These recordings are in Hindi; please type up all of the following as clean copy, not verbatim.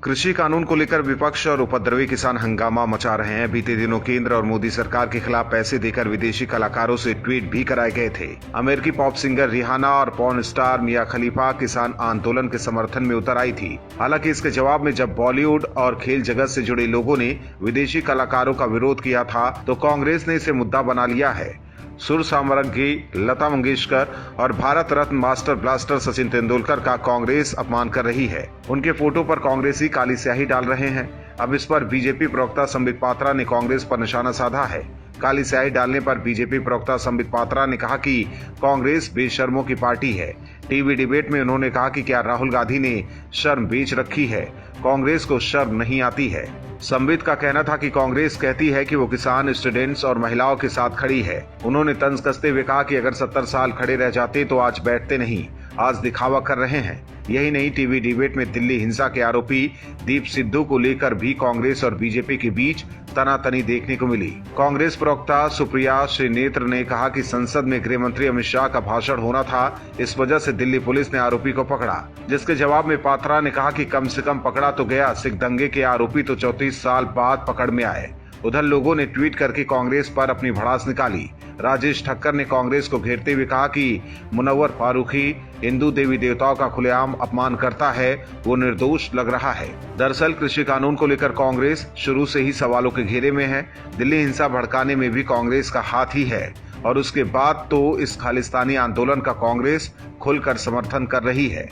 कृषि कानून को लेकर विपक्ष और उपद्रवी किसान हंगामा मचा रहे हैं। बीते दिनों केंद्र और मोदी सरकार के खिलाफ पैसे देकर विदेशी कलाकारों से ट्वीट भी कराए गए थे। अमेरिकी पॉप सिंगर रिहाना और पॉर्न स्टार मिया खलीफा किसान आंदोलन के समर्थन में उतर आई थी। हालांकि इसके जवाब में जब बॉलीवुड और खेल जगत से जुड़े लोगों ने विदेशी कलाकारों का विरोध किया था तो कांग्रेस ने इसे मुद्दा बना लिया है। सुर साम्राज्ञी लता मंगेशकर और भारत रत्न मास्टर ब्लास्टर सचिन तेंदुलकर का कांग्रेस अपमान कर रही है। उनके फोटो पर कांग्रेसी काली स्याही डाल रहे हैं। अब इस पर बीजेपी प्रवक्ता संबित पात्रा ने कांग्रेस पर निशाना साधा है। काली स्याही डालने पर बीजेपी प्रवक्ता संबित पात्रा ने कहा कि कांग्रेस बेशर्मों की पार्टी है। टीवी डिबेट में उन्होंने कहा कि क्या राहुल गांधी ने शर्म बेच रखी है, कांग्रेस को शर्म नहीं आती है। संबित का कहना था कि कांग्रेस कहती है कि वो किसान, स्टूडेंट्स और महिलाओं के साथ खड़ी है। उन्होंने तंज कसते हुए कहा कि अगर 70 साल खड़े रह जाते तो आज बैठते नहीं, आज दिखावा कर रहे हैं। यही नहीं, टीवी डिबेट में दिल्ली हिंसा के आरोपी दीप सिद्धू को लेकर भी कांग्रेस और बीजेपी के बीच तनातनी देखने को मिली। कांग्रेस प्रवक्ता सुप्रिया श्रीनेत्र ने कहा कि संसद में गृह मंत्री अमित शाह का भाषण होना था, इस वजह से दिल्ली पुलिस ने आरोपी को पकड़ा। जिसके जवाब में पात्रा ने कहा कि कम से कम पकड़ा तो गया, सिख दंगे के आरोपी तो 34 साल बाद पकड़ में आए। उधर लोगों ने ट्वीट करके कांग्रेस पर अपनी भड़ास निकाली। राजेश ठक्कर ने कांग्रेस को घेरते हुए कहा कि मुनव्वर फारूकी हिंदू देवी देवताओं का खुलेआम अपमान करता है, वो निर्दोष लग रहा है। दरअसल कृषि कानून को लेकर कांग्रेस शुरू से ही सवालों के घेरे में है। दिल्ली हिंसा भड़काने में भी कांग्रेस का हाथ ही है और उसके बाद तो इस खालिस्तानी आंदोलन का कांग्रेस खुलकर समर्थन कर रही है।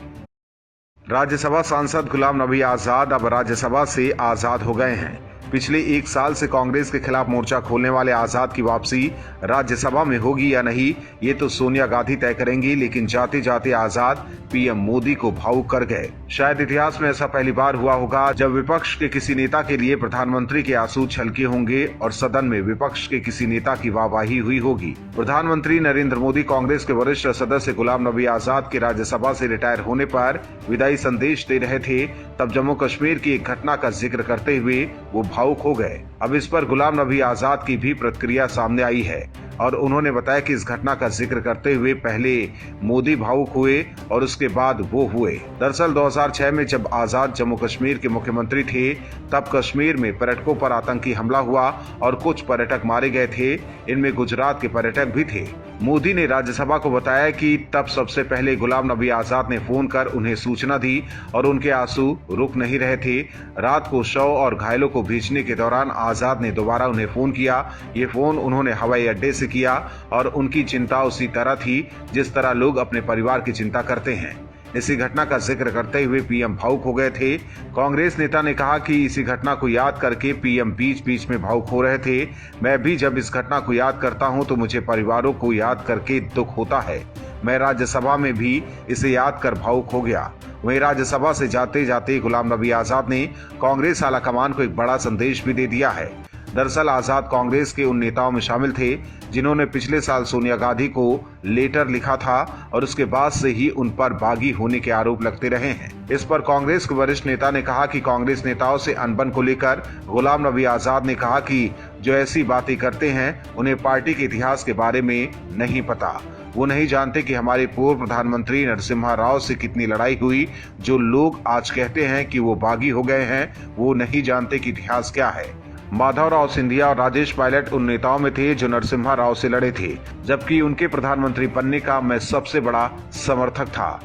राज्यसभा सांसद गुलाम नबी आजाद अब राज्यसभा से आजाद हो गए हैं। पिछले 1 साल से कांग्रेस के खिलाफ मोर्चा खोलने वाले आजाद की वापसी राज्यसभा में होगी या नहीं, ये तो सोनिया गांधी तय करेंगी। लेकिन जाते जाते आजाद पीएम मोदी को भावुक कर गए। शायद इतिहास में ऐसा पहली बार हुआ होगा जब विपक्ष के किसी नेता के लिए प्रधानमंत्री के आंसू छलके होंगे और सदन में विपक्ष के किसी नेता की वाहवाही हुई होगी। प्रधानमंत्री नरेंद्र मोदी कांग्रेस के वरिष्ठ सदस्य गुलाम नबी आजाद के राज्यसभा से रिटायर होने पर विदाई संदेश दे रहे थे, तब जम्मू कश्मीर की एक घटना का जिक्र करते हुए वो भावुक हो गए। अब इस पर गुलाम नबी आजाद की भी प्रतिक्रिया सामने आई है और उन्होंने बताया कि इस घटना का जिक्र करते हुए पहले मोदी भावुक हुए और उसके बाद वो हुए। दरअसल 2006 में जब आजाद जम्मू कश्मीर के मुख्यमंत्री थे, तब कश्मीर में पर्यटकों पर आतंकी हमला हुआ और कुछ पर्यटक मारे गए थे। इनमें गुजरात के पर्यटक भी थे। मोदी ने राज्यसभा को बताया कि तब सबसे पहले गुलाम नबी आजाद ने फोन कर उन्हें सूचना दी और उनके आंसू रुक नहीं रहे थे। रात को शव और घायलों को भेजने के दौरान आजाद ने दोबारा उन्हें फोन किया। ये फोन उन्होंने हवाई अड्डे से किया और उनकी चिंता उसी तरह थी जिस तरह लोग अपने परिवार की चिंता करते हैं। इसी घटना का जिक्र करते हुए पीएम भावुक हो गए थे। कांग्रेस नेता ने कहा कि इसी घटना को याद करके पीएम बीच बीच में भावुक हो रहे थे। मैं भी जब इस घटना को याद करता हूं तो मुझे परिवारों को याद करके दुख होता है। मैं राज्यसभा में भी इसे याद कर भावुक हो गया। वहीं राज्यसभा से जाते जाते गुलाम नबी आजाद ने कांग्रेस आलाकमान को एक बड़ा संदेश भी दे दिया है। दरअसल आजाद कांग्रेस के उन नेताओं में शामिल थे जिन्होंने पिछले साल सोनिया गांधी को लेटर लिखा था और उसके बाद से ही उन पर बागी होने के आरोप लगते रहे हैं। इस पर कांग्रेस के वरिष्ठ नेता ने कहा कि कांग्रेस नेताओं से अनबन को लेकर गुलाम नबी आजाद ने कहा कि जो ऐसी बातें करते हैं उन्हें पार्टी के इतिहास के बारे में नहीं पता। वो नहीं जानते कि हमारे पूर्व प्रधानमंत्री नरसिम्हा राव से कितनी लड़ाई हुई। जो लोग आज कहते हैं कि वो बागी हो गए हैं, वो नहीं जानते कि इतिहास क्या है। माधवराव सिंधिया और राजेश पायलट उन नेताओं में थे जो नरसिम्हा राव से लड़े थे, जबकि उनके प्रधानमंत्री बनने का मैं सबसे बड़ा समर्थक था।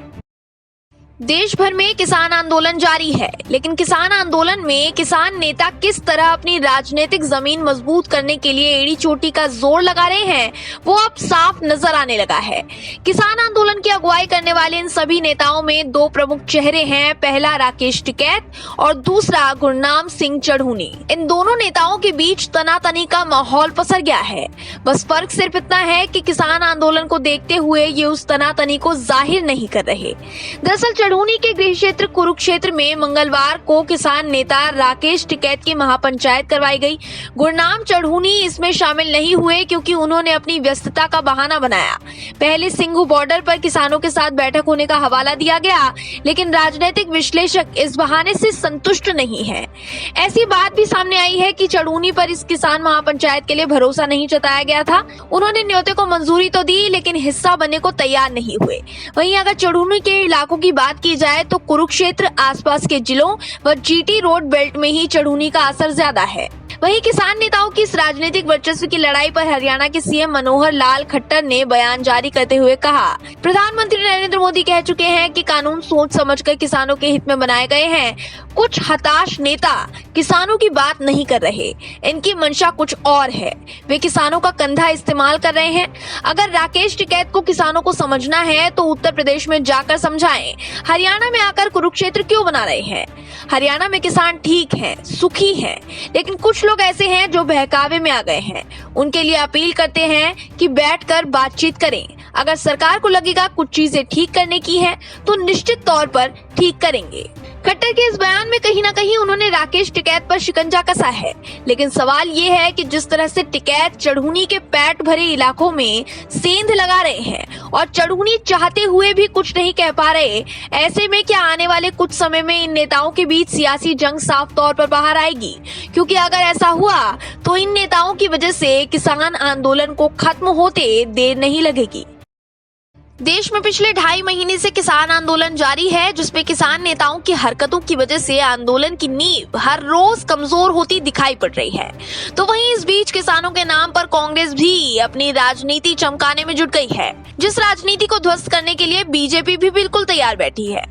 देश भर में किसान आंदोलन जारी है, लेकिन किसान आंदोलन में किसान नेता किस तरह अपनी राजनीतिक जमीन मजबूत करने के लिए एड़ी चोटी का जोर लगा रहे हैं, वो अब साफ नजर आने लगा है। किसान आंदोलन की अगुवाई करने वाले इन सभी नेताओं में 2 प्रमुख चेहरे हैं। पहला राकेश टिकैत और दूसरा गुरनाम सिंह चढ़ूनी। इन दोनों नेताओं के बीच तनातनी का माहौल पसर गया है। बस फर्क सिर्फ इतना है कि किसान आंदोलन को देखते हुए ये उस तनातनी को जाहिर नहीं कर रहे। दरअसल चढ़ूनी के गृह क्षेत्र कुरुक्षेत्र में मंगलवार को किसान नेता राकेश टिकैत की महापंचायत करवाई गई। गुरनाम चढ़ूनी इसमें शामिल नहीं हुए क्योंकि उन्होंने अपनी व्यस्तता का बहाना बनाया। पहले सिंघू बॉर्डर पर किसानों के साथ बैठक होने का हवाला दिया गया, लेकिन राजनीतिक विश्लेषक इस बहाने से संतुष्ट नहीं है। ऐसी बात भी सामने आई है कि चढ़ूनी पर इस किसान महापंचायत के लिए भरोसा नहीं जताया गया था। उन्होंने न्योते को मंजूरी तो दी, लेकिन हिस्सा बनने को तैयार नहीं हुए। वहीं अगर चढ़ूनी के इलाकों की बात बात की जाए तो कुरुक्षेत्र, आसपास के जिलों व जीटी रोड बेल्ट में ही चढ़ूनी का असर ज्यादा है। वहीं किसान नेताओं की इस राजनीतिक वर्चस्व की लड़ाई पर हरियाणा के सीएम मनोहर लाल खट्टर ने बयान जारी करते हुए कहा, प्रधानमंत्री नरेंद्र मोदी कह चुके हैं कि कानून सोच समझकर किसानों के हित में बनाए गए हैं। कुछ हताश नेता किसानों की बात नहीं कर रहे, इनकी मंशा कुछ और है। वे किसानों का कंधा इस्तेमाल कर रहे हैं। अगर राकेश टिकैत को किसानों को समझना है तो उत्तर प्रदेश में जाकर समझाएं। हरियाणा में आकर कुरुक्षेत्र क्यों बना रहे हैं? हरियाणा में किसान ठीक हैं, सुखी हैं, लेकिन कुछ लोग ऐसे हैं जो बहकावे में आ गए हैं। उनके लिए अपील करते हैं कि बैठकर बातचीत करें। अगर सरकार को लगेगा कुछ चीजें ठीक करने की है तो निश्चित तौर पर ठीक करेंगे। खट्टर के इस बयान में कहीं ना कहीं उन्होंने राकेश टिकैत पर शिकंजा कसा है, लेकिन सवाल ये है कि जिस तरह से टिकैत चढ़ूनी के पैठ भरे इलाकों में सेंध लगा रहे हैं और चढ़ूनी चाहते हुए भी कुछ नहीं कह पा रहे, ऐसे में क्या आने वाले कुछ समय में इन नेताओं के बीच सियासी जंग साफ तौर पर बाहर आएगी? क्योंकि अगर ऐसा हुआ तो इन नेताओं की वजह से किसान आंदोलन को खत्म होते देर नहीं लगेगी। देश में पिछले 2.5 महीने से किसान आंदोलन जारी है, जिसमें किसान नेताओं की हरकतों की वजह से आंदोलन की नींव हर रोज कमजोर होती दिखाई पड़ रही है। तो वहीं इस बीच किसानों के नाम पर कांग्रेस भी अपनी राजनीति चमकाने में जुट गई है, जिस राजनीति को ध्वस्त करने के लिए बीजेपी भी बिल्कुल तैयार बैठी है।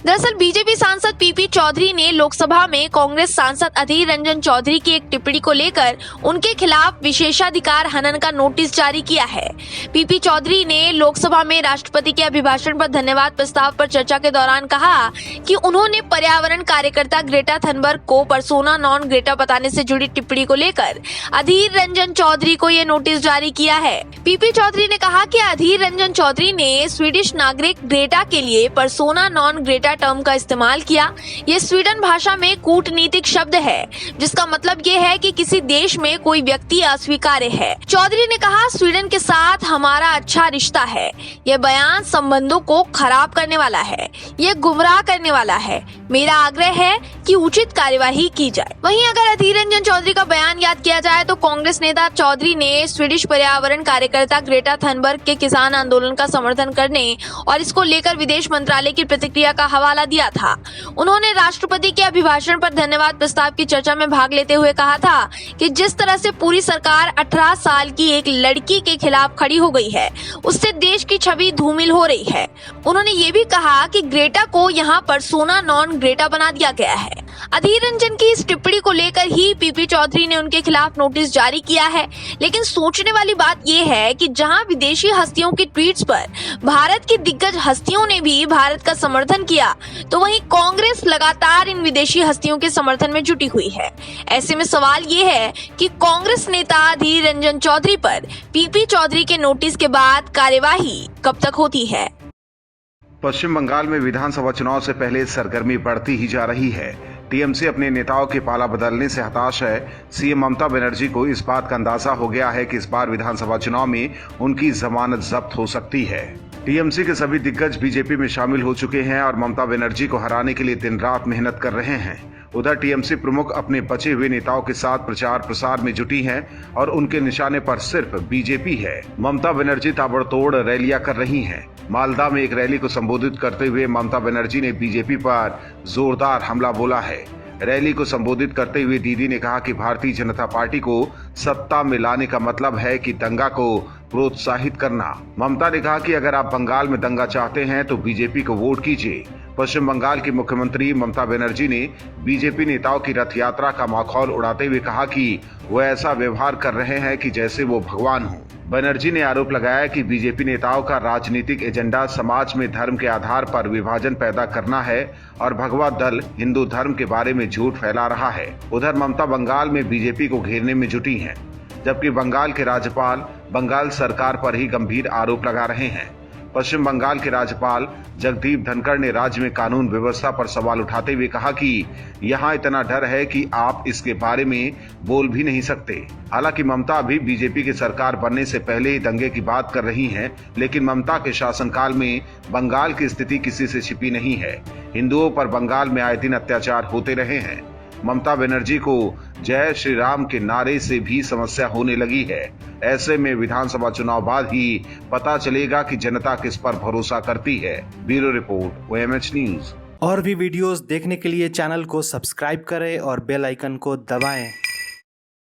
दरअसल बीजेपी सांसद पीपी चौधरी ने लोकसभा में कांग्रेस सांसद अधीर रंजन चौधरी की एक टिप्पणी को लेकर उनके खिलाफ विशेषाधिकार हनन का नोटिस जारी किया है। पीपी चौधरी ने लोकसभा में राष्ट्रपति के अभिभाषण पर धन्यवाद प्रस्ताव पर चर्चा के दौरान कहा कि उन्होंने पर्यावरण कार्यकर्ता ग्रेटा थनबर्ग को पर्सोना नॉन ग्रेटा बताने से जुड़ी टिप्पणी को लेकर अधीर रंजन चौधरी को ये नोटिस जारी किया है। पीपी चौधरी ने कहा कि अधीर रंजन चौधरी ने स्वीडिश नागरिक ग्रेटा के लिए पर्सोना नॉन ग्रेटा टर्म का इस्तेमाल किया। ये स्वीडन भाषा में कूटनीतिक शब्द है, जिसका मतलब ये है कि किसी देश में कोई व्यक्ति अस्वीकार्य है। चौधरी ने कहा, स्वीडन के साथ हमारा अच्छा रिश्ता है। यह बयान संबंधों को खराब करने वाला है, ये गुमराह करने वाला है। मेरा आग्रह है कि उचित कार्यवाही की जाए। वहीं अगर अधीर रंजन चौधरी का बयान याद किया जाए तो कांग्रेस नेता चौधरी ने स्वीडिश पर्यावरण कार्यकर्ता ग्रेटा थनबर्ग के किसान आंदोलन का समर्थन करने और इसको लेकर विदेश मंत्रालय की प्रतिक्रिया का हवाला दिया था। उन्होंने राष्ट्रपति के अभिभाषण पर धन्यवाद प्रस्ताव की चर्चा में भाग लेते हुए कहा था कि जिस तरह से पूरी सरकार 18 साल की एक लड़की के खिलाफ खड़ी हो गई है, उससे देश की छवि धूमिल हो रही है। उन्होंने ये भी कहा कि ग्रेटा को यहाँ पर्सोना नॉन ग्रेटा बना दिया गया है। अधीर रंजन की इस टिप्पणी को लेकर ही पीपी चौधरी ने उनके खिलाफ नोटिस जारी किया है। लेकिन सोचने वाली बात यह है कि जहां विदेशी हस्तियों की ट्वीट्स पर भारत की दिग्गज हस्तियों ने भी भारत का समर्थन किया, तो वहीं कांग्रेस लगातार इन विदेशी हस्तियों के समर्थन में जुटी हुई है। ऐसे में सवाल ये है कि कांग्रेस नेता अधीर रंजन चौधरी पर पीपी चौधरी के नोटिस के बाद कार्यवाही कब तक होती है। पश्चिम बंगाल में विधानसभा चुनाव से पहले सरगर्मी बढ़ती ही जा रही है। टीएमसी अपने नेताओं के पाला बदलने से हताश है। सीएम ममता बनर्जी को इस बात का अंदाजा हो गया है कि इस बार विधानसभा चुनाव में उनकी जमानत जब्त हो सकती है। टीएमसी के सभी दिग्गज बीजेपी में शामिल हो चुके हैं और ममता बनर्जी को हराने के लिए दिन रात मेहनत कर रहे हैं। उधर टीएमसी प्रमुख अपने बचे हुए नेताओं के साथ प्रचार प्रसार में जुटी हैं और उनके निशाने पर सिर्फ बीजेपी है। ममता बनर्जी ताबड़तोड़ रैलियां कर रही हैं। मालदा में एक रैली को संबोधित करते हुए ममता बनर्जी ने बीजेपी पर जोरदार हमला बोला है। रैली को संबोधित करते हुए दीदी ने कहा कि भारतीय जनता पार्टी को सत्ता में लाने का मतलब है कि दंगा को प्रोत्साहित करना। ममता ने कहा कि अगर आप बंगाल में दंगा चाहते हैं तो बीजेपी को वोट कीजिए। पश्चिम बंगाल की मुख्यमंत्री ममता बनर्जी ने बीजेपी नेताओं की रथ यात्रा का माखौल उड़ाते हुए कहा कि वो ऐसा व्यवहार कर रहे हैं कि जैसे वो भगवान हो। बनर्जी ने आरोप लगाया कि बीजेपी नेताओं का राजनीतिक एजेंडा समाज में धर्म के आधार पर विभाजन पैदा करना है और भगवा दल हिंदू धर्म के बारे में झूठ फैला रहा है। उधर ममता बंगाल में बीजेपी को घेरने में जुटी हैं, जबकि बंगाल के राज्यपाल बंगाल सरकार पर ही गंभीर आरोप लगा रहे हैं। पश्चिम बंगाल के राज्यपाल जगदीप धनखड़ ने राज्य में कानून व्यवस्था पर सवाल उठाते हुए कहा कि यहाँ इतना डर है कि आप इसके बारे में बोल भी नहीं सकते। हालांकि ममता अभी बीजेपी की सरकार बनने से पहले ही दंगे की बात कर रही हैं, लेकिन ममता के शासनकाल में बंगाल की स्थिति किसी से छिपी नहीं है। हिंदुओं पर बंगाल में आए दिन अत्याचार होते रहे हैं। ममता बनर्जी को जय श्री राम के नारे से भी समस्या होने लगी है। ऐसे में विधानसभा चुनाव बाद ही पता चलेगा कि जनता किस पर भरोसा करती है। Bureau report OMH news. और भी वीडियोस देखने के लिए चैनल को सब्सक्राइब करें और बेल आइकन को दबाएं।